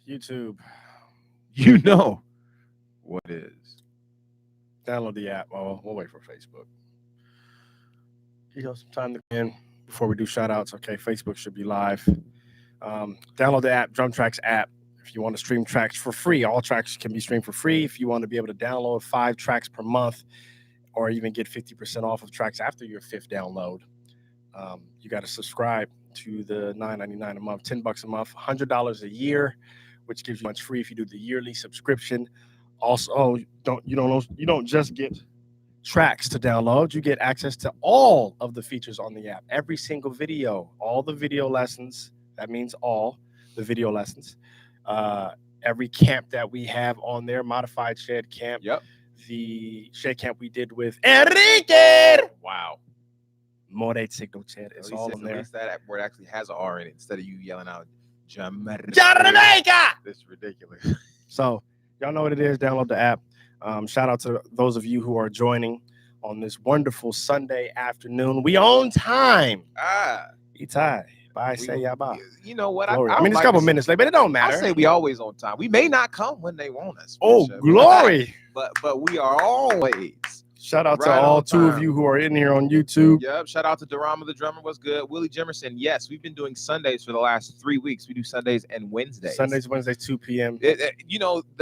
YouTube. You know what is. Download the app. Well, we'll wait for Facebook. You have some time to come in before we do shout outs. Okay, Facebook should be live. Download the app, Drum Tracks app. If you want to stream tracks for free, all tracks can be streamed for free. If you want to be able to download 5 tracks per month or even get 50% off of tracks after your 5th download, you got to subscribe to the $9.99 a month, $10 a month, $100 a year, which gives you much free if you do the yearly subscription. Also, you don't just get tracks to download, you get access to all of the features on the app. Every single video, all the video lessons, that means all the video lessons. Every camp that we have on there, modified shed camp. Yep. The shed camp we did with Enrique. Wow. More signal chat. It's all in there. At least that word actually has an R in it instead of you yelling out Jamaica. It's ridiculous. So y'all know what it is. Download the app. Shout out to those of you who are joining on this wonderful Sunday afternoon. We on time. Itai. Bye. Say ya bye. You know what? I mean, it's a couple minutes late, but it don't matter. I say we always on time. We may not come when they want us. Oh, glory. But we are always. Shout out to all 2 of you who are in here on YouTube. Yep. Shout out to Durama the drummer. What's good? Willie Jimerson. Yes, we've been doing Sundays for the last 3 weeks. We do Sundays and Wednesdays. Sundays, Wednesdays, 2 p.m.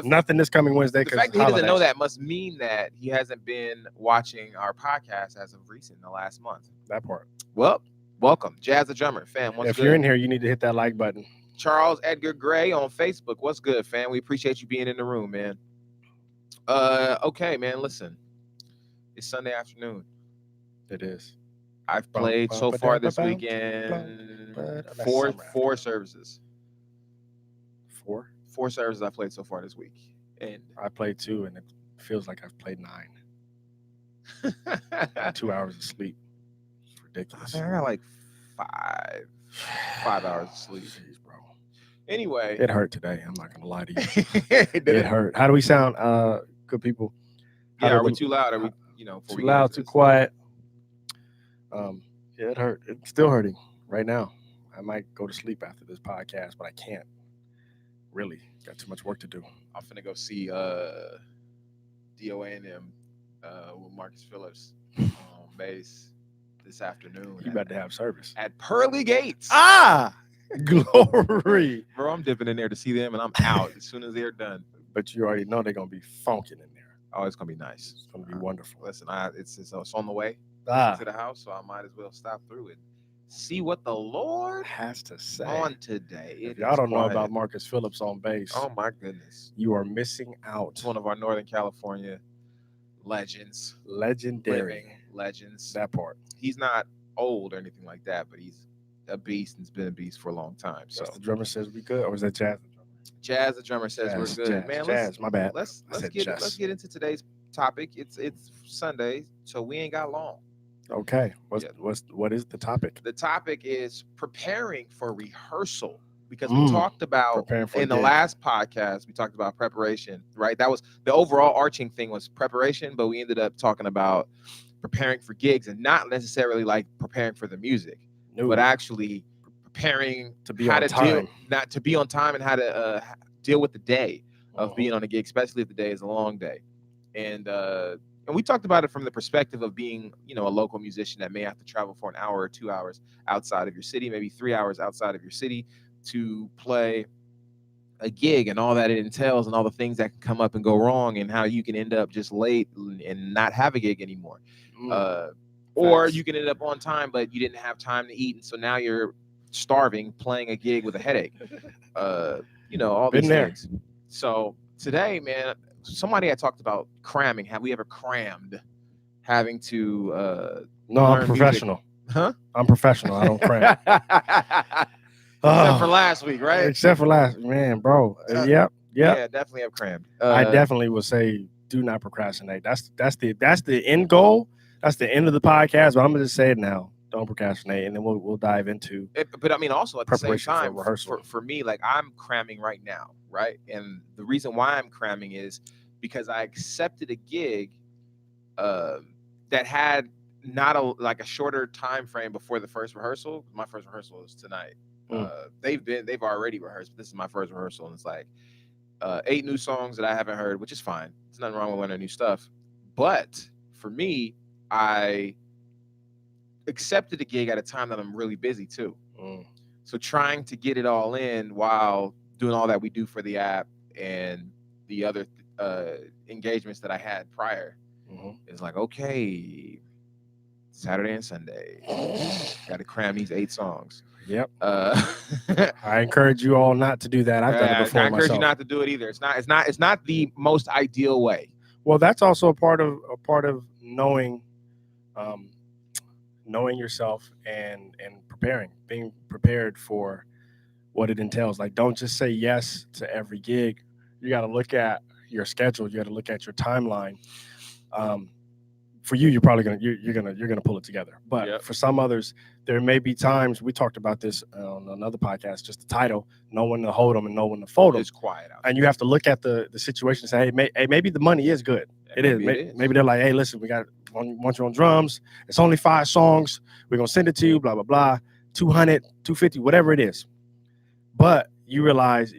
Nothing this coming Wednesday. The fact that he doesn't know that must mean that he hasn't been watching our podcast as of recent, the last month. That part. Well, welcome, Jazz the drummer, fam. What's if good? You're in here, you need to hit that like button. Charles Edgar Gray on Facebook. What's good, fam? We appreciate you being in the room, man. Okay, man. Listen. It's Sunday afternoon. It is. I've played so far this weekend 4 services. 4 services I played so far this week. And I played 2, and it feels like I've played 9. 2 hours of sleep. It's ridiculous. I got like 5 hours of sleep. Jeez, bro. Anyway. It hurt today. I'm not going to lie to you. It hurt. How do we sound, good people? Are we too loud? Are we... too loud, too quiet. Yeah, it hurt. It's still hurting right now. I might go to sleep after this podcast, but I can't. Really, got too much work to do. I'm finna go see DOA and them with Marcus Phillips on bass this afternoon. You about to have service at Pearly Gates. Glory, bro! I'm dipping in there to see them, and I'm out as soon as they're done. But you already know they're gonna be funking in there. Oh, it's gonna be nice. It's gonna be wonderful. Listen, it's on the way to the house, so I might as well stop through it. See what the Lord has to say on today. If y'all don't know about Marcus Phillips on bass, oh my goodness, you are missing out. It's one of our Northern California legends, legendary legends. That part. He's not old or anything like that, but he's a beast and's been a beast for a long time. So the drummer says we good, or was that Jazz? Jazz the drummer says we're good. Man, Jazz, my bad. Let's get into today's topic. It's Sunday, so we ain't got long. Okay. What is the topic? The topic is preparing for rehearsal, because we talked about in the last podcast, we talked about preparation, right? That was the overall arching thing was preparation, but we ended up talking about preparing for gigs and not necessarily like preparing for the music, but actually preparing to be on time, not to be on time, and how to deal with the day of being on a gig, especially if the day is a long day. And we talked about it from the perspective of being, a local musician that may have to travel for an hour or 2 hours outside of your city, maybe 3 hours outside of your city to play a gig, and all that it entails, and all the things that can come up and go wrong, and how you can end up just late and not have a gig anymore. Or you can end up on time, but you didn't have time to eat, and so now you're starving playing a gig with a headache. All these things. So today, man, somebody had talked about cramming. Have we ever crammed? Having to no, I'm professional. Music? Huh? I'm professional. I don't cram. Except for last week, right? Except for last, man, bro. Yep. Yeah, definitely have crammed. I definitely would say do not procrastinate. That's the end goal. That's the end of the podcast. But I'm gonna just say it now. Don't procrastinate, and then we'll dive into it. But I mean, also at the same time, for me, like I'm cramming right now, right? And the reason why I'm cramming is because I accepted a gig that had not a shorter time frame before the first rehearsal. My first rehearsal is tonight. They've already rehearsed, but this is my first rehearsal, and it's like 8 new songs that I haven't heard, which is fine. There's nothing wrong with learning new stuff. But for me, I accepted a gig at a time that I'm really busy too. So trying to get it all in while doing all that we do for the app and the other engagements that I had prior is like, okay, Saturday and Sunday, got to cram these 8 songs. Yep. I encourage you all not to do that. I've done it before. I encourage you not to do it either. It's not the most ideal way. Well, that's also a part of knowing yourself and being prepared for what it entails. Like, don't just say yes to every gig. You got to look at your schedule. You got to look at your timeline. For you, you're probably gonna pull it together. But for some others, there may be times, we talked about this on another podcast, just the title, know when to hold them and know when to fold them. It's quiet out. And you have to look at the situation and say, hey, maybe the money is good. It is. Maybe they're like, hey, listen, we want you on drums. It's only 5 songs. We're going to send it to you, blah, blah, blah, 200, 250, whatever it is. But you realize,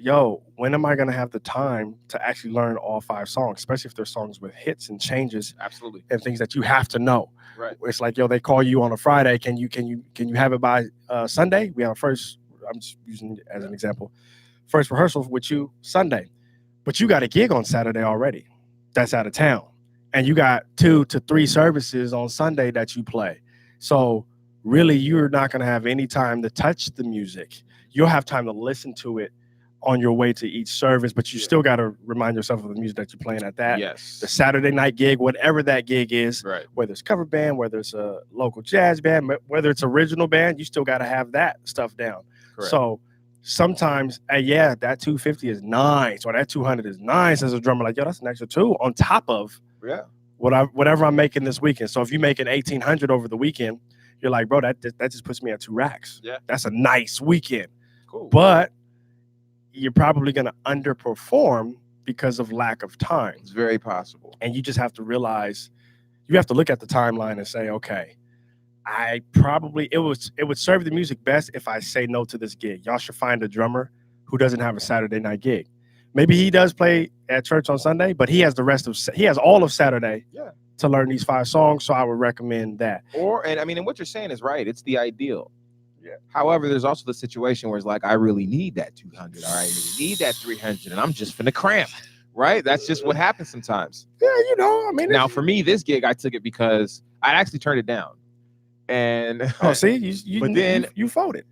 when am I going to have the time to actually learn all 5 songs, especially if they're songs with hits and changes, absolutely, and things that you have to know. Right. It's like, they call you on a Friday. Can you have it by Sunday? We have I'm just using it as an example, first rehearsal with you Sunday, but you got a gig on Saturday already that's out of town, and you got 2 to 3 services on Sunday that you play. So really, you're not going to have any time to touch the music. You'll have time to listen to it on your way to each service, but you still got to remind yourself of the music that you're playing at that. Yes. The Saturday night gig, whatever that gig is, right. Whether it's cover band, whether it's a local jazz band, whether it's original band, you still got to have that stuff down. Correct. So sometimes, that 250 is nice, or that 200 is nice as a drummer. Like, that's an extra 2 on top of whatever I'm making this weekend. So if you make an 1,800 over the weekend, you're like, bro, that just puts me at 2 racks. Yeah. That's a nice weekend. Cool. But you're probably going to underperform because of lack of time. It's very possible. And you just have to realize, you have to look at the timeline and say, okay, it would serve the music best if I say no to this gig. Y'all should find a drummer who doesn't have a Saturday night gig. Maybe he does play at church on Sunday, but he has all of Saturday to learn these 5 songs. So I would recommend that. And what you're saying is right. It's the ideal. Yeah. However, there's also the situation where it's like, I really need that 200, or I really need that 300, and I'm just finna cram, right? That's just what happens sometimes. Yeah, Now, for me, this gig, I took it because I actually turned it down. And see, you folded.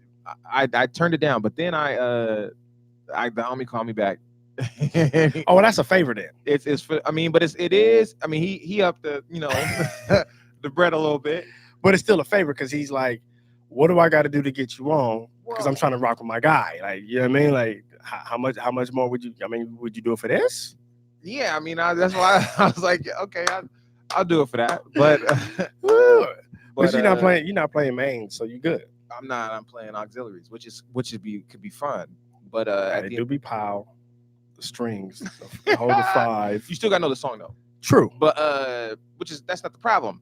I turned it down, but then the homie called me back. That's a favor then. It's for, he upped the the bread a little bit, but it's still a favor because he's like, what do I got to do to get you on? Because I'm trying to rock with my guy. Like, you know what I mean? Like, how much more would you do it for this? Yeah, that's why I was like, okay, I'll do it for that. But but you're not playing main, so you're good. I'm not. I'm playing auxiliaries, which could be fun. But they do be pow, the strings, the whole the 5. You still got to know the song though. True. But that's not the problem.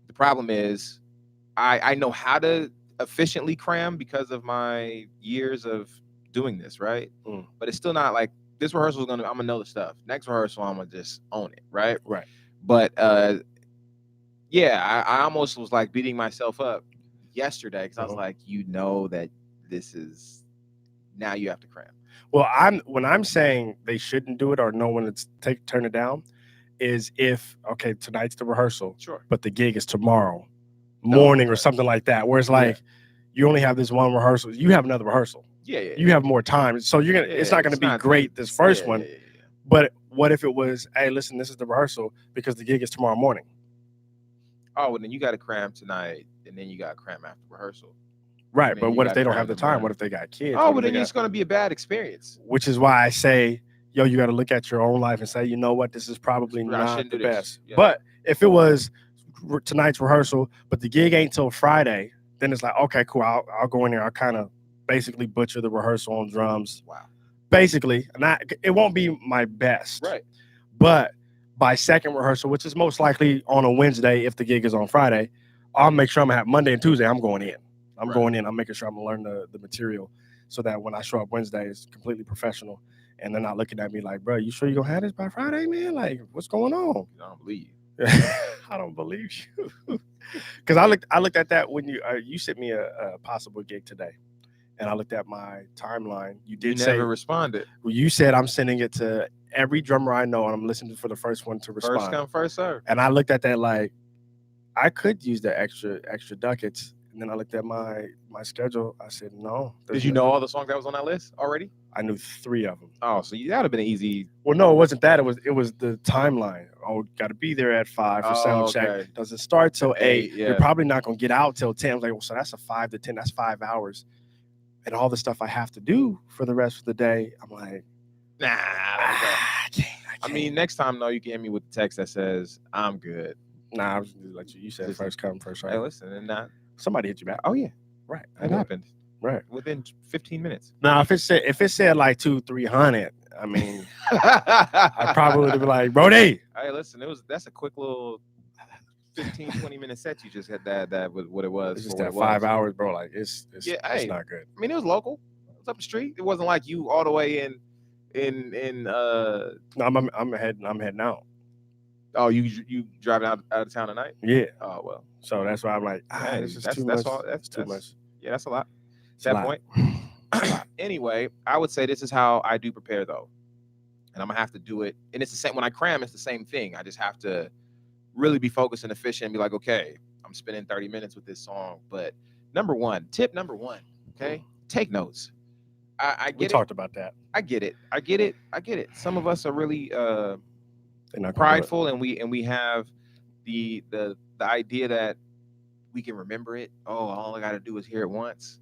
The problem is I know how to efficiently cram because of my years of doing this, right? But it's still not like this rehearsal I'm gonna know the stuff. Next rehearsal, I'm gonna just own it, right? Right. But I almost was like beating myself up yesterday because I was like, that this is now you have to cram. Well, when I'm saying they shouldn't do it or know when it's turn it down, is if tonight's the rehearsal, sure, but the gig is tomorrow morning or something like that, where it's like you only have this one rehearsal, you have another rehearsal, you have more time, so you're gonna it's not gonna be great this first one. But what if it was, hey, listen, this is the rehearsal because the gig is tomorrow morning? Oh, well, then you got to cram tonight, and then you got to cram after rehearsal. Right, but what if they don't have the time? What if they got kids? Oh, well, then it's going to be a bad experience. Which is why I say, you got to look at your own life and say, you know what, this is probably not the best. Yeah. But if it was tonight's rehearsal, but the gig ain't till Friday, then it's like, okay, cool, I'll go in there. I'll kind of basically butcher the rehearsal on drums. Wow. Basically, it won't be my best. Right. But by second rehearsal, which is most likely on a Wednesday if the gig is on Friday, I'll make sure I'm going to have Monday and Tuesday, I'm going in. I'm Right. going in. I'm making sure I'm gonna learn the material so that when I show up Wednesday, it's completely professional, and they're not looking at me like, bro, you sure you gonna have this by Friday, man? Like, what's going on? I don't believe you. I don't believe you. Because I looked at that when you sent me a possible gig today, and I looked at my timeline. You You did never say responded. well, you said I'm sending it to every drummer I know, and I'm listening for the first one to First respond. come, first serve. And I looked at that like I could use the extra ducats. And then I looked at my schedule. I said no. Did you know all the songs that was on that list already? I knew 3 of them. Oh, so that would have been an easy. Well, no, it wasn't that. It was the timeline. Oh, got to be there at 5 for sound check. Okay. Doesn't start till 8. Yeah. You're probably not gonna get out till 10. I was like, well, so that's a 5 to 10. That's 5 hours, and all the stuff I have to do for the rest of the day. I'm like, Nah. I can't. I mean, next time though, you can hit me with the text that says I'm good. Nah, I was just like you said, Just- first come, first serve. Hey, listen, and that. Somebody hit you back. Oh yeah, Right, that happened Right. within 15 minutes. Now, if it said like 200-300, I mean, I probably would have been like, Brody. Hey, listen, that's a quick little 15-20 minute set you just had. That was what it was. It's just for that what it 5 was. hours, bro. Like it's Yeah, it's hey. not good. I mean, it was local. It was up the street. It wasn't like you all the way in. No, I'm heading out. Oh, you driving out of town tonight? Yeah. Oh well. So that's why I'm like, Hey, this is that's- too that's much. all- That's too much. Yeah, that's a lot. It's a At that lot. point. Anyway, I would say this is how I do prepare though, and I'm gonna have to do it. And it's the same when I cram. It's the same thing. I just have to really be focused and efficient and be like, okay, I'm spending 30 minutes with this song. But tip number one, okay, take notes. I We get it. talked about that. I get it. Some of us are really They're not gonna do it. prideful, and we have the idea that we can remember it. Oh, all I got to do is hear it once.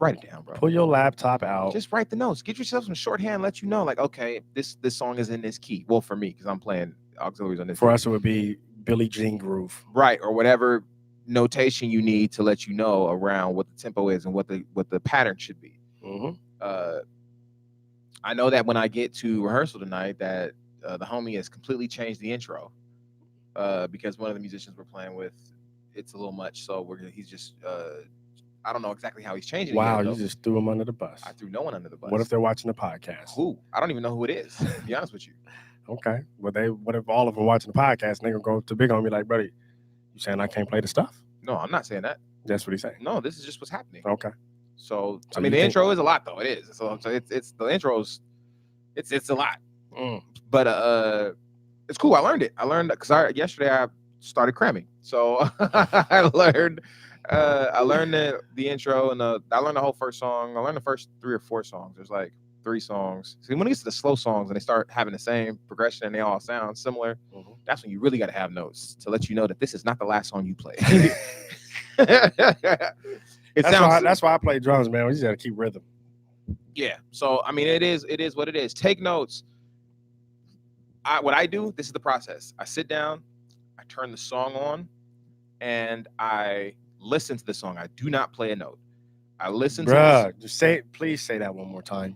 Write it down, bro. Pull your laptop out. Just write the notes. Get yourself some shorthand. Let you know, like, okay, this song is in this key. Well, for me, because I'm playing auxiliaries on this. For us, it would be Billie Jean groove. Right, or whatever notation you need to let you know around what the tempo is and what the pattern should be. Mm-hmm. I know that when I get to rehearsal tonight, that the homie has completely changed the intro because one of the musicians we're playing with, it's a little much. So he's just I don't know exactly how he's changing it. Wow, yet, you though. just threw him under the bus. I threw no one under the bus. What if they're watching the podcast? Who? I don't even know who it is. To be honest with you. Okay. Well, what if all of them watching the podcast and they gonna go to big on me like, buddy, you saying I can't play the stuff? No, I'm not saying that. That's what he's saying. No, this is just what's happening. Okay. So So I mean, you the think- intro is a lot, though. It is. So it's the intro's. It's a lot. But it's cool. I learned it. I learned because yesterday I started cramming. So I learned the intro and I learned the whole first song. I learned the first 3 or 4 songs. There's like 3 songs. See, when it gets to the slow songs and they start having the same progression and they all sound similar, that's when you really got to have notes to let you know that this is not the last song you play. That's why I play drums, man. We just got to keep rhythm. Yeah. So I mean, it is what it is. Take notes. What I do, this is the process. I sit down, I turn the song on, and I listen to the song. I do not play a note. I listen to Bruh, just please say that one more time.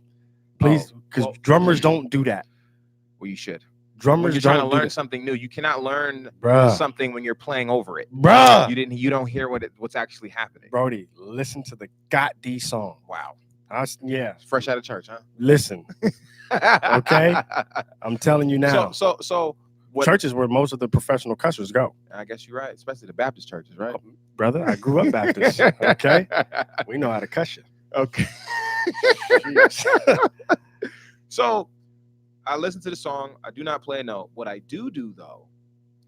Please, because drummers don't do that. Well, you should. Drummers When you're trying to don't do learn that. something new, you cannot learn Bruh. something when you're playing over it. Bruh. You don't hear what's actually happening. Brody, listen to the D song. Wow. Yeah. Fresh out of church, huh? Listen. Okay? I'm telling you now. So what, church is where most of the professional cussers go. I guess you're right, especially the Baptist churches, right? Brother, I grew up Baptist. Okay? We know how to cuss you. Okay. So I listen to the song. I do not play a note. What I do though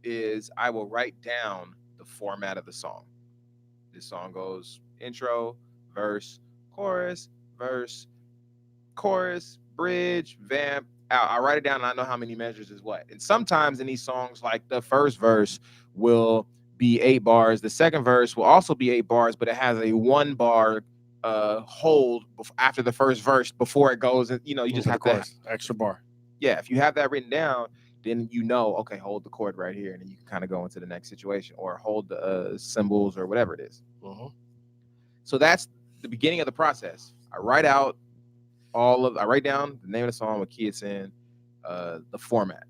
is I will write down the format of the song. This song goes intro, verse, chorus, verse, chorus, bridge, vamp. I write it down and I know how many measures is what. And sometimes in these songs, like the first verse will be 8 bars. The second verse will also be 8 bars, but it has a 1 bar hold after the first verse before it goes. And you just have to extra bar. Yeah, if you have that written down, then okay, hold the chord right here, and then you can kind of go into the next situation, or hold the cymbals or whatever it is. So that's the beginning of the process. I write down the name of the song, what key it's in, the format.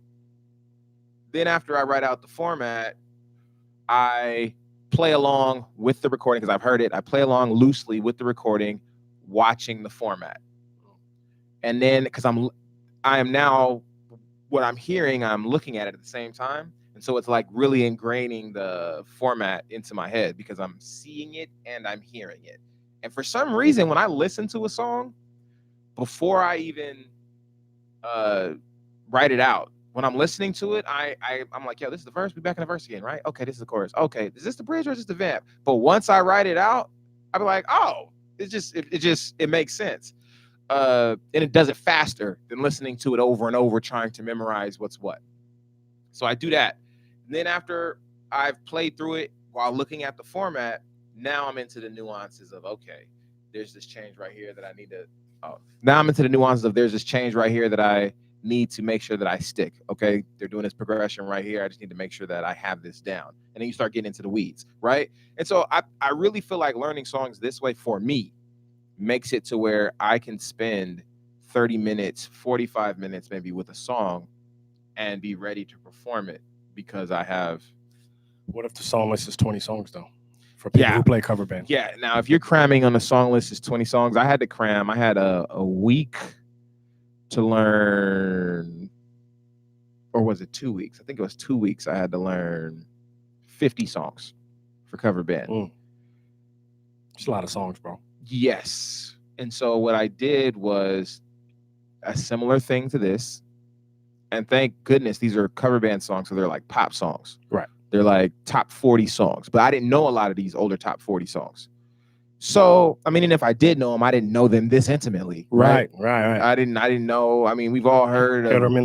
Then after I write out the format, I play along with the recording because I've heard it. I play along loosely with the recording, watching the format. And then because I am now what I'm hearing, I'm looking at it at the same time. And so it's like really ingraining the format into my head because I'm seeing it and I'm hearing it. And for some reason, when I listen to a song, before I even write it out, when I'm listening to it, I'm like, yo, this is the verse. We back in the verse again, right? Okay, this is the chorus. Okay, is this the bridge or is this the vamp? But once I write it out, I'll be like, oh, it makes sense. And it does it faster than listening to it over and over, trying to memorize what's what. So I do that. And then after I've played through it while looking at the format, now I'm into the nuances of, okay, there's this change right here that I need to, now I'm into the nuances of there's this change right here that I need to make sure that I stick. Okay, they're doing this progression right here. I just need to make sure that I have this down. And then you start getting into the weeds, right? And so I really feel like learning songs this way for me makes it to where I can spend 30 minutes, 45 minutes maybe with a song and be ready to perform it because I have. What if the song list is 20 songs though? For people who play cover band. Yeah. Now, if you're cramming on the song list is 20 songs, I had to cram. I had a week to learn, or was it 2 weeks? I think it was 2 weeks. I had to learn 50 songs for cover band. It's a lot of songs, bro. Yes. And so what I did was a similar thing to this. And thank goodness these are cover band songs, so they're like pop songs. Right. They're like top 40 songs. But I didn't know a lot of these older top 40 songs. So, I mean, and if I did know them, I didn't know them this intimately. Right. I didn't know. I mean, we've all heard them in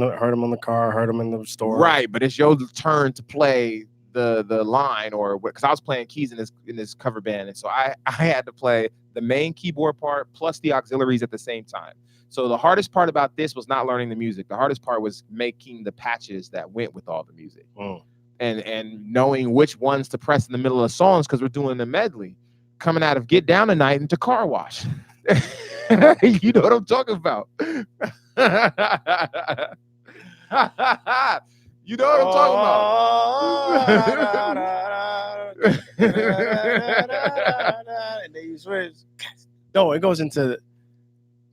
the car, heard them in the store. Right, but it's your turn to play the line, or because I was playing keys in this cover band, and so I had to play the main keyboard part plus the auxiliaries at the same time. So the hardest part about this was not learning the music. The hardest part was making the patches that went with all the music, and knowing which ones to press in the middle of songs because we're doing the medley, coming out of Get Down Tonight into Car Wash. You know what I'm talking about. You know what I'm talking about. And then you switch. No, it goes into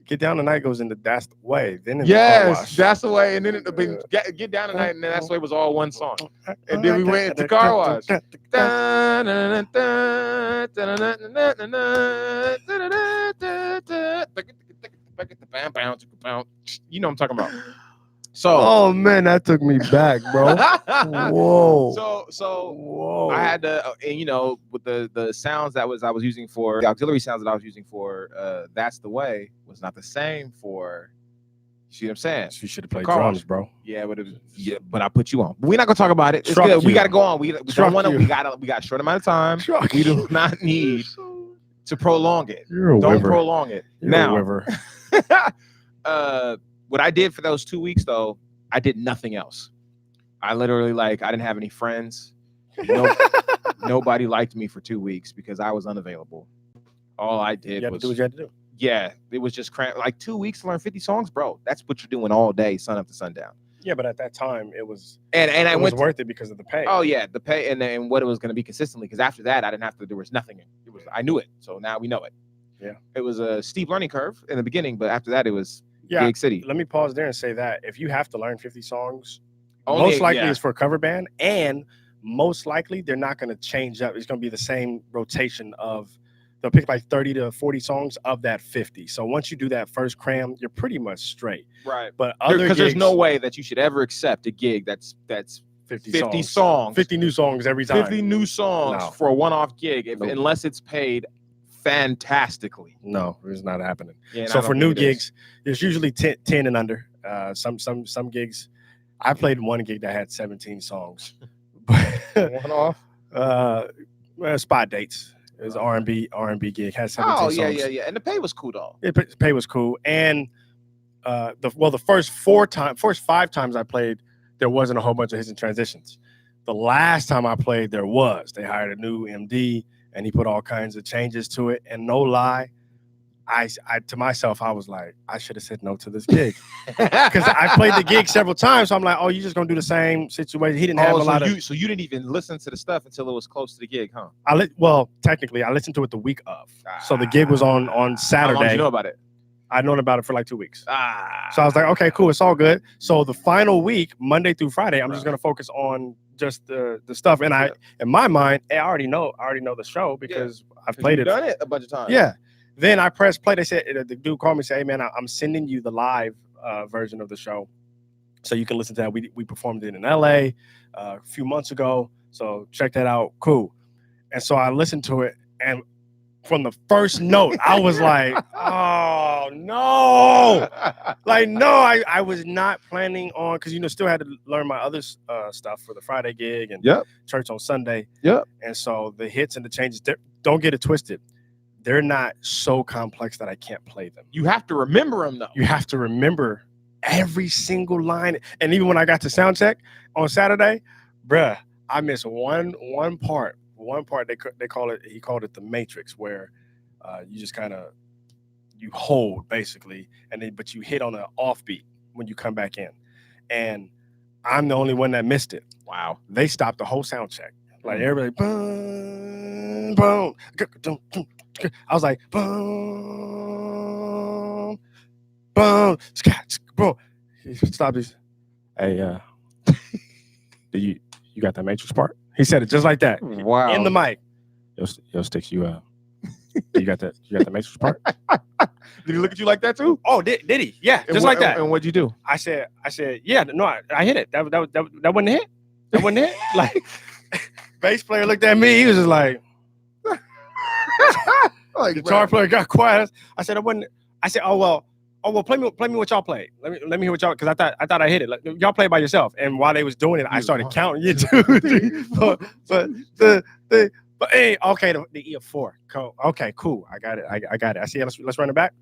Get Down Tonight goes into That's the Way. Then into Car Wash. That's the Way. And then Get Down Tonight, and then That's the Way was all one song. And then we went into Car Wash. You know what I'm talking about. So, oh man, that took me back, bro. Whoa. So I had to, and with the sounds I was using for the auxiliary sounds that I was using for That's the Way was not the same for. You see what I'm saying? So you should have played drums, bro. Yeah, but I put you on. But we're not gonna talk about it. It's good. We gotta go on. We don't want to. We got a short amount of time. We do not need to prolong it. Don't prolong it. Now, what I did for those 2 weeks, though, I did nothing else. I literally, I didn't have any friends. Nobody liked me for 2 weeks because I was unavailable. All I did was do what you had to do. Yeah, it was just 2 weeks to learn 50 songs, bro. That's what you're doing all day, sun up to sundown. Yeah, but at that time, it was it was worth it because of the pay. Oh yeah, the pay and what it was going to be consistently. Because after that, I didn't have to. There was nothing. I knew it, so now we know it. Yeah, it was a steep learning curve in the beginning, but after that, it was Gig City. Let me pause there and say that if you have to learn 50 songs, most likely it's for a cover band, and most likely they're not going to change up. It's going to be the same rotation of. They'll pick 30 to 40 songs of that 50. So once you do that first cram, you're pretty much straight. Right. But because there's no way that you should ever accept a gig that's 50 songs. 50 new songs every time. 50 new songs for a one-off gig, unless it's paid fantastically. No, it's not happening. Yeah, so for new gigs, there's usually 10 and under. Some gigs, I played one gig that had 17 songs. One off? Spot dates. It was R&B gig. Had 17 songs. Yeah. And the pay was cool though. The pay was cool. And the first 5 times I played, there wasn't a whole bunch of hits and transitions. The last time I played, there was. They hired a new MD and he put all kinds of changes to it. And no lie, I to myself, I was like, I should have said no to this gig because I played the gig several times. So I'm like, oh, you're just gonna do the same situation. He didn't have a lot of. So you didn't even listen to the stuff until it was close to the gig, huh? Well, technically, I listened to it the week of. So the gig was on Saturday. How long did you know about it? I'd known about it for like 2 weeks. So I was like, okay, cool, it's all good. So the final week, Monday through Friday, I'm just gonna focus on just the stuff. And in my mind, I already know the show because I've played it. You've done it a bunch of times. Yeah. Then I pressed play. They said the dude called me and said, hey man, I'm sending you the live version of the show, so you can listen to that. We performed it in LA a few months ago, so check that out. Cool. And so I listened to it, and from the first note, I was like, oh no, like no, I was not planning on, because still had to learn my other stuff for the Friday gig and church on Sunday. And so the hits and the changes, don't get it twisted, they're not so complex that I can't play them. You have to remember them though. You have to remember every single line. And even when I got to sound check on Saturday, bruh, I missed one part. One part he called it the matrix, where you just kind of you hold basically, but you hit on an offbeat when you come back in, and I'm the only one that missed it. Wow. They stopped the whole sound check, like everybody boom boom. I was like boom boom boom. He stopped these. Hey, you got that matrix part? He said it just like that. Wow. In the mic. Yo, Sticks, you got that matrix part? Did he look at you like that too? Oh, did he? Yeah, just like that. And what'd you do? I said, yeah, no, I hit it. That wasn't a hit. That wasn't it. Like, bass player looked at me. He was just like, guitar player got quiet. I said, oh well, play me what y'all played. Let me hear what y'all, because I thought I hit it. Like, y'all play by yourself. And while they was doing it, I started counting you too. But hey, okay, the E of 4. Cool. Okay, cool. I got it. I got it. I see it. Let's run it back.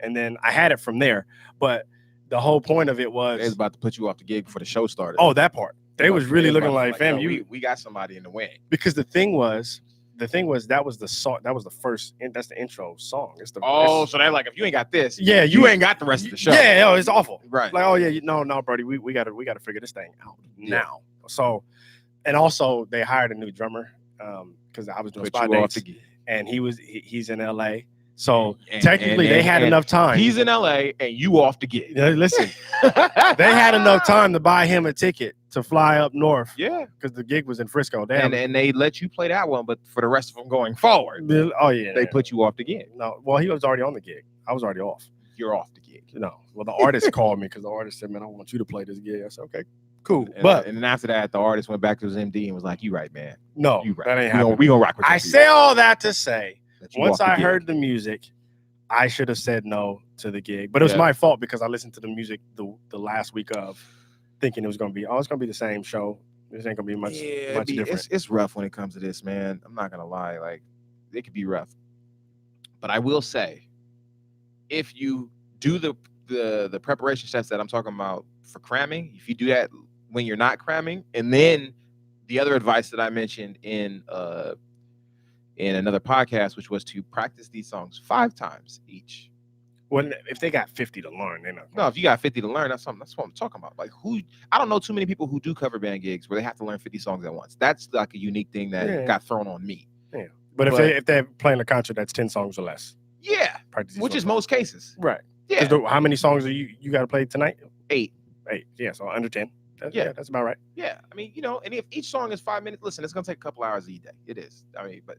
And then I had it from there. But the whole point of it was they was about to put you off the gig before the show started. Oh, that part. They was really looking like, fam, we got somebody in the way. Because the thing was that was the song. That was the first. That's the intro song. So they're like, if you ain't got this, yeah, you ain't got the rest of the show. Yeah, it's awful. Right. Like, oh yeah, no, Brody, we gotta figure this thing out now. So, and also they hired a new drummer because I was doing spot dates, and he's in LA. So technically, they had enough time. He's in LA, and you off the gig. Listen, they had enough time to buy him a ticket to fly up north. Yeah, because the gig was in Frisco. And they let you play that one, but for the rest of them going forward, they put you off the gig. No, well, he was already on the gig. I was already off. You're off the gig. No, well, the artist called me because the artist said, "Man, I want you to play this gig." I said, "Okay, cool." And then after that, the artist went back to his MD and was like, "You right, man. No, you right. That ain't happening. We gonna rock with you." I say all that to say, once I heard the music, I should have said no to the gig, but it was my fault because I listened to the music the last week of, thinking it was gonna be the same show. This ain't gonna be much different. It's rough when it comes to this, man. I'm not gonna lie, like it could be rough. But I will say, if you do the preparation steps that I'm talking about for cramming, if you do that when you're not cramming, and then the other advice that I mentioned in another podcast, which was to practice these songs 5 times each. Well, if they got 50 to learn, they're not. No, if you got 50 to learn, that's what I'm talking about. Like, I don't know too many people who do cover band gigs where they have to learn 50 songs at once. That's like a unique thing that got thrown on me. Yeah, but if they're playing a concert that's 10 songs or less, which is most cases, right? Yeah. How many songs are you got to play tonight? 8. Yeah, so under 10. That's about right. Yeah, I mean, and if each song is 5 minutes, listen, it's gonna take a couple hours a day. It is. I mean, but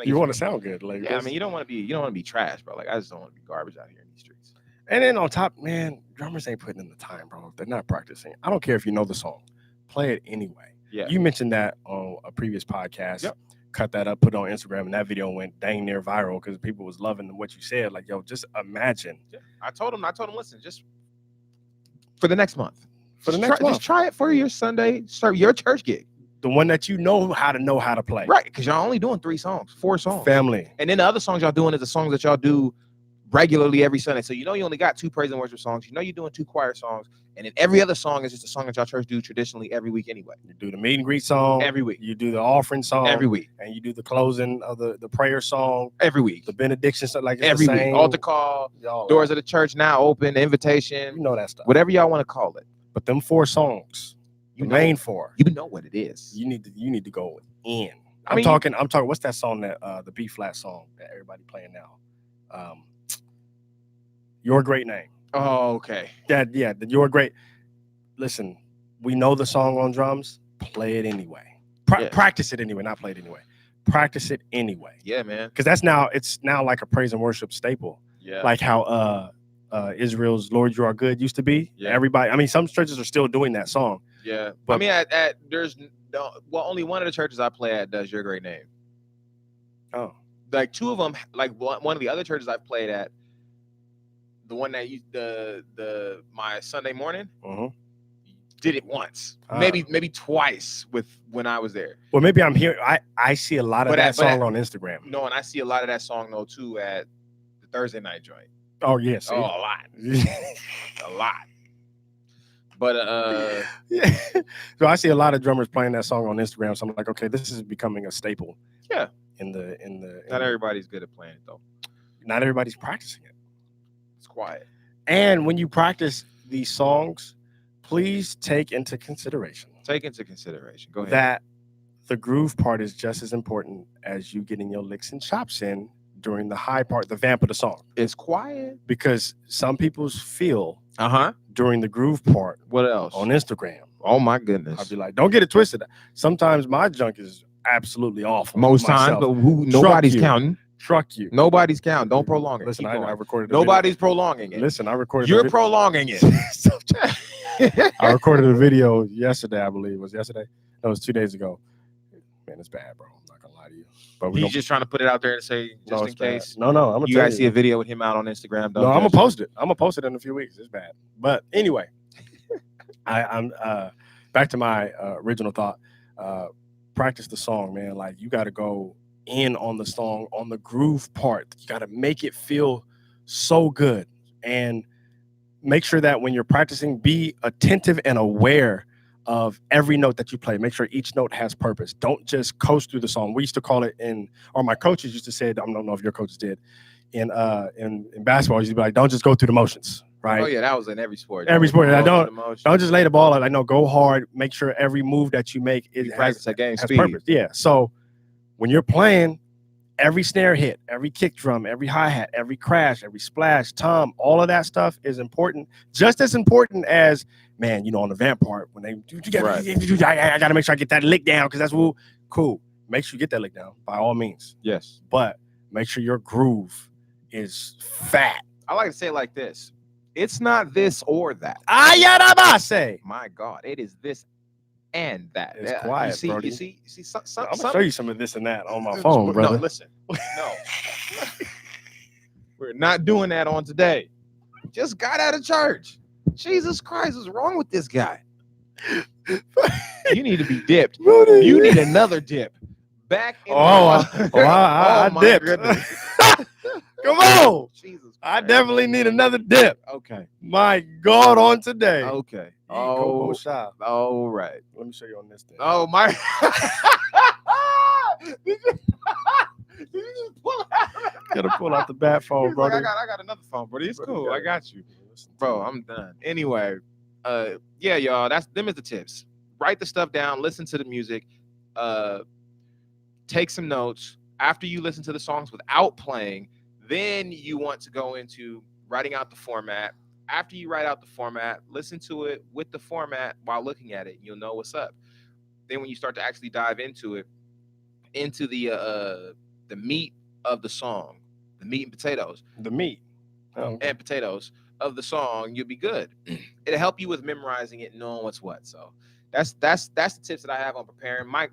you want to sound good, like I mean, you don't want to be trash, bro. Like, I just don't want to be garbage out here in these streets. And then on top, man, drummers ain't putting in the time, bro. They're not practicing. I don't care if you know the song, play it anyway. Yeah, you mentioned that on a previous podcast. Yep. Cut that up, put it on Instagram, and that video went dang near viral because people was loving what you said. Like, yo, just imagine. Yeah. I told him, listen, just for the next month. Just try it for your Sunday, your church gig. The one that you know how to play. Right, because y'all only doing 4 songs. Family. And then the other songs y'all doing is the songs that y'all do regularly every Sunday. So you know you only got 2 praise and worship songs. You know you're doing 2 choir songs, and then every other song is just a song that y'all church do traditionally every week anyway. You do the meet and greet song Every week. You do the offering song Every week. and you do the closing of the prayer song Every week. the benediction stuff, like it's Every the week. same, Altar call, y'all, doors of the church now open, invitation, you know that stuff, whatever y'all want to call it. but them 4 songs, You the know, main 4, you know what it is. you need to go in. I I'm mean, talking what's that song that the B flat song that everybody playing now, Your Great Name. Oh, okay. The Your Great. Listen, we know the song on drums, play it anyway. Practice it anyway, not play it anyway. Practice it anyway. Yeah, man. Because it's now like a praise and worship staple. Yeah. Like how Israel's Lord You Are Good used to be. Yeah. Everybody, I mean, some churches are still doing that song. Yeah. But, I mean, there's only one of the churches I play at does Your Great Name. Oh. Like 2 of them, like one of the other churches I've played at, the one that my Sunday morning, did it once, maybe twice with when I was there. Well, maybe I'm here. I see a lot of that song on Instagram. No, and I see a lot of that song though too at the Thursday night joint. Oh yes, a lot, a lot. But yeah. So I see a lot of drummers playing that song on Instagram. So I'm like, okay, this is becoming a staple. Yeah. Not everybody's good at playing it though. Not everybody's practicing it. It's quiet. And when you practice these songs, please take into consideration. Go ahead. That the groove part is just as important as you getting your licks and chops in during the high part, the vamp of the song. It's quiet. Because some people's feel Uh-huh. during the groove part. What else? On Instagram. Oh my goodness. I'll be like, don't get it twisted. Sometimes my junk is absolutely awful. Most times, but nobody's counting. Truck you. Nobody's counting. Don't prolong it. Listen, I recorded. Nobody's prolonging it. Listen, I recorded. You're prolonging it. I recorded a video yesterday. I believe it was yesterday. No, it was 2 days ago. Man, it's bad, bro. I'm not gonna lie to you. But he's just trying to put it out there and say, just in case. No, I'm gonna. You guys see a video with him out on Instagram. No, I'm gonna post it. I'm gonna post it in a few weeks. It's bad, but anyway, I'm back to my original thought. Practice the song, man. Like you got to go in on the song, on the groove part. You got to make it feel so good, and make sure that when you're practicing, be attentive and aware of every note that you play. Make sure each note has purpose. Don't just coast through the song. We used to call it or my coaches used to say it, I don't know if your coaches did, in basketball, used to be like, don't just go through the motions, right? Oh yeah, that was in every sport. Every sport. Don't just lay the ball out. I know, go hard. Make sure every move that you make has purpose. Yeah. So when you're playing, every snare hit, every kick drum, every hi-hat, every crash, every splash, tom, all of that stuff is important. Just as important as, man, on the vamp part, when I got to make sure I get that lick down because that's cool. Make sure you get that lick down by all means. Yes. But make sure your groove is fat. I like to say it like this. It's not this or that. Ayarabase. My God, it is this and that. It's quiet, you Brody. see, I'm gonna show you some of this and that on my phone, brother. No, listen. No. We're not doing that on today. Just got out of church. Jesus Christ, what's wrong with this guy? You need to be dipped. You need another dip. Back in I dipped. Come on. Jesus Christ. I definitely need another dip. Okay. My God, on today. Okay. All right. Let me show you on this thing. Oh my. Did you just pull out? Gotta pull out the bat phone, bro. Like, I got another phone, buddy. It's cool. I got you. Bro, I'm done. Anyway, yeah, y'all. Them is the tips. Write the stuff down, listen to the music, take some notes. After you listen to the songs without playing, then you want to go into writing out the format. After you write out the format, listen to it with the format while looking at it. You'll know what's up. Then when you start to actually dive into it, into the meat of the song, the meat and potatoes. The meat. And potatoes of the song, you'll be good. It'll help you with memorizing it and knowing what's what. So that's the tips that I have on preparing. My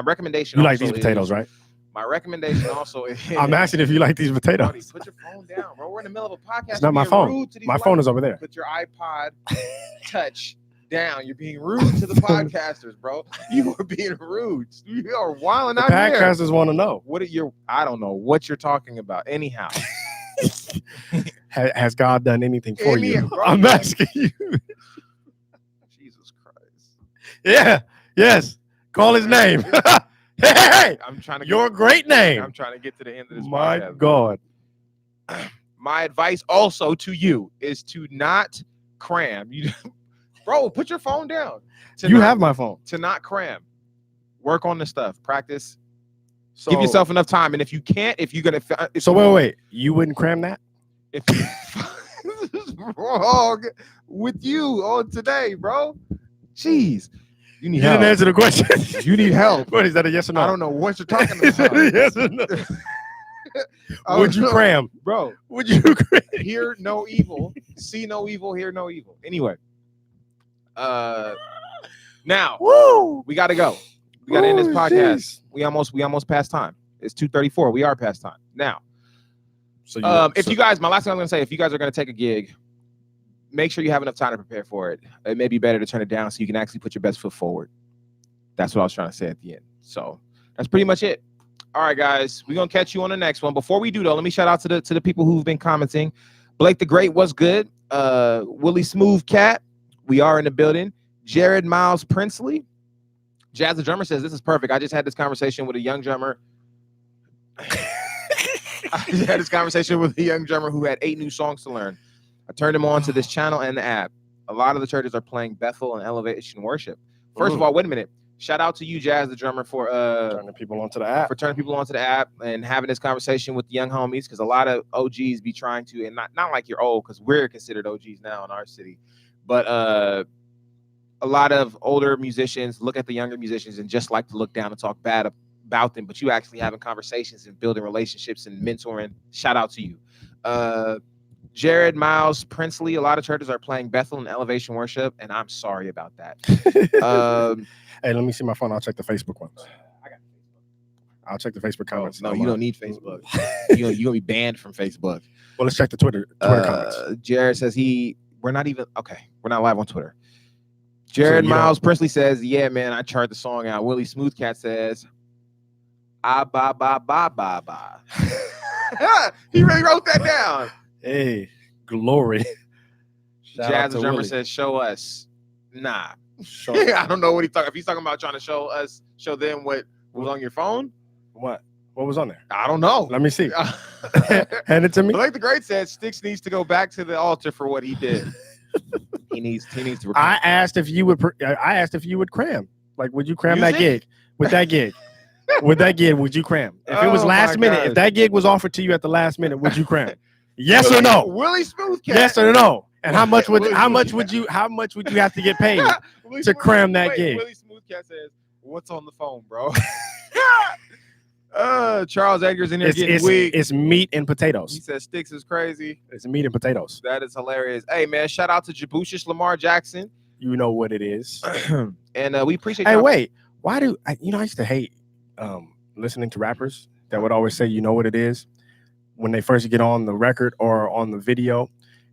recommendation. You like these potatoes, right? My recommendation also is. I'm asking if you like these potatoes. Buddy, put your phone down, bro. We're in the middle of a podcast. It's not my phone. My phone is over there. Put your iPod Touch down. You're being rude to the podcasters, bro. You are being rude. You are wilding The out here. podcasters want to know. What are your? I don't know what you're talking about. Anyhow, Has God done anything for you? Bro, I'm asking you. Jesus Christ. Yeah. Yes. Call his name. Hey, I'm trying to. Your great name. I'm trying to get to the end of this. My podcast. God. My advice also to you is to not cram. You, bro, put your phone down. You have my phone. To not cram. Work on the stuff. Practice. So, Give yourself enough time. And if you can't, if you're gonna, So wait. You wouldn't cram that? If this is wrong with you on today, bro. Jeez. You need You help. didn't answer the question. You need help. What is that? A yes or no? I don't know what you're talking Is that a about. yes or no? I Would don't you know. cram? Bro, Would you cram? hear no evil, see no evil, hear no evil. Anyway, now Woo! we gotta go. We gotta end this Ooh, podcast. jeez. We almost past time. It's 2:34. We are past time now. So If you guys, my last thing I'm gonna say, if you guys are gonna take a gig, make sure you have enough time to prepare for it. It may be better to turn it down so you can actually put your best foot forward. That's what I was trying to say at the end. So that's pretty much it. All right, guys, we're gonna catch you on the next one. Before we do though, let me shout out to the people who've been commenting. Blake the Great, what's good? Willie Smooth Cat, we are in the building. Jared Miles Princely. Jazz the Drummer says, this is perfect. I just had this conversation with a young drummer. I just had this conversation with a young drummer who had 8 new songs to learn. I turned him on to this channel and the app. A lot of the churches are playing Bethel and Elevation Worship. First of all, wait a minute. Shout out to you, Jazz the Drummer, for turning people onto the app. And having this conversation with the young homies, because a lot of OGs be trying to, and not like you're old, because we're considered OGs now in our city, but a lot of older musicians look at the younger musicians and just like to look down and talk bad about them, but you actually having conversations and building relationships and mentoring. Shout out to you. Jared Miles Princely, a lot of churches are playing Bethel and Elevation Worship, and I'm sorry about that. Hey, let me see my phone. I'll check the Facebook ones. I'll check the Facebook comments. No, you don't need Facebook. You're gonna be banned from Facebook. Well, let's check the Twitter comments. Jared says we're not live on Twitter. Jared Miles Princely says, yeah, man, I charted the song out. Willie Smooth Cat says, ba ba ba ba. He really wrote that down. Hey, glory. Jazz the Drummer says, show us. Nah. I don't know what he's talking. If he's talking about trying to show them what was on your phone. What was on there? I don't know. Let me see. Hand it to me. Blake the Great said Sticks needs to go back to the altar for what he did. he needs to repent. I asked if you would cram. Like, would you cram that gig? With that gig? With that gig, would you cram? If it was last minute, if that gig was offered to you at the last minute, would you cram? Yes or no? Willie Smooth Cat. Yes or no? And how much would you have to get paid to cram that gig? Willie Smooth Cat says, "What's on the phone, bro?" Charles Edgar's in there getting weak. It's meat and potatoes. He says Sticks is crazy. It's meat and potatoes. That is hilarious. Hey man, shout out to Jabushish Lamar Jackson. You know what it is. And we appreciate. Hey, wait. Why do I used to hate listening to rappers that would always say, you know what it is, when they first get on the record or on the video,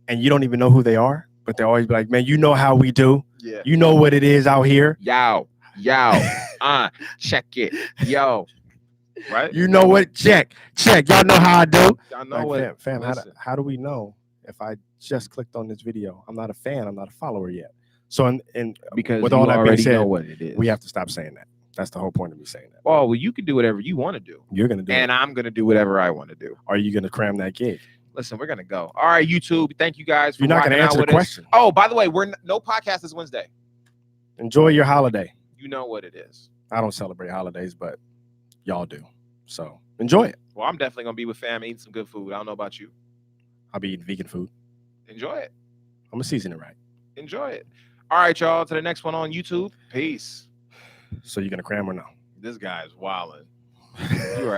and you don't even know who they are, but they always be like, man, you know how we do. Yeah. You know what it is out here. Yo, check it. Yo. Right? You know what? Check. Y'all know how I do. Y'all know like, what? Fam, how do we know if I just clicked on this video? I'm not a fan. I'm not a follower yet. So, and because with all that being said, know what it is. We have to stop saying that. That's the whole point of me saying that. Oh, well, you can do whatever you want to do. You're going to do and I'm going to do whatever I want to do. Are you going to cram that gig? Listen, we're going to go. All right, YouTube. Thank you guys for You're not going to answer the question. Oh, by the way, no podcast this Wednesday. Enjoy your holiday. You know what it is. I don't celebrate holidays, but y'all do. So enjoy it. Well, I'm definitely going to be with fam eating some good food. I don't know about you. I'll be eating vegan food. Enjoy it. I'm going to season it right. Enjoy it. All right, y'all. To the next one on YouTube. Peace. So you're going to cram or no? This guy's wilding. You are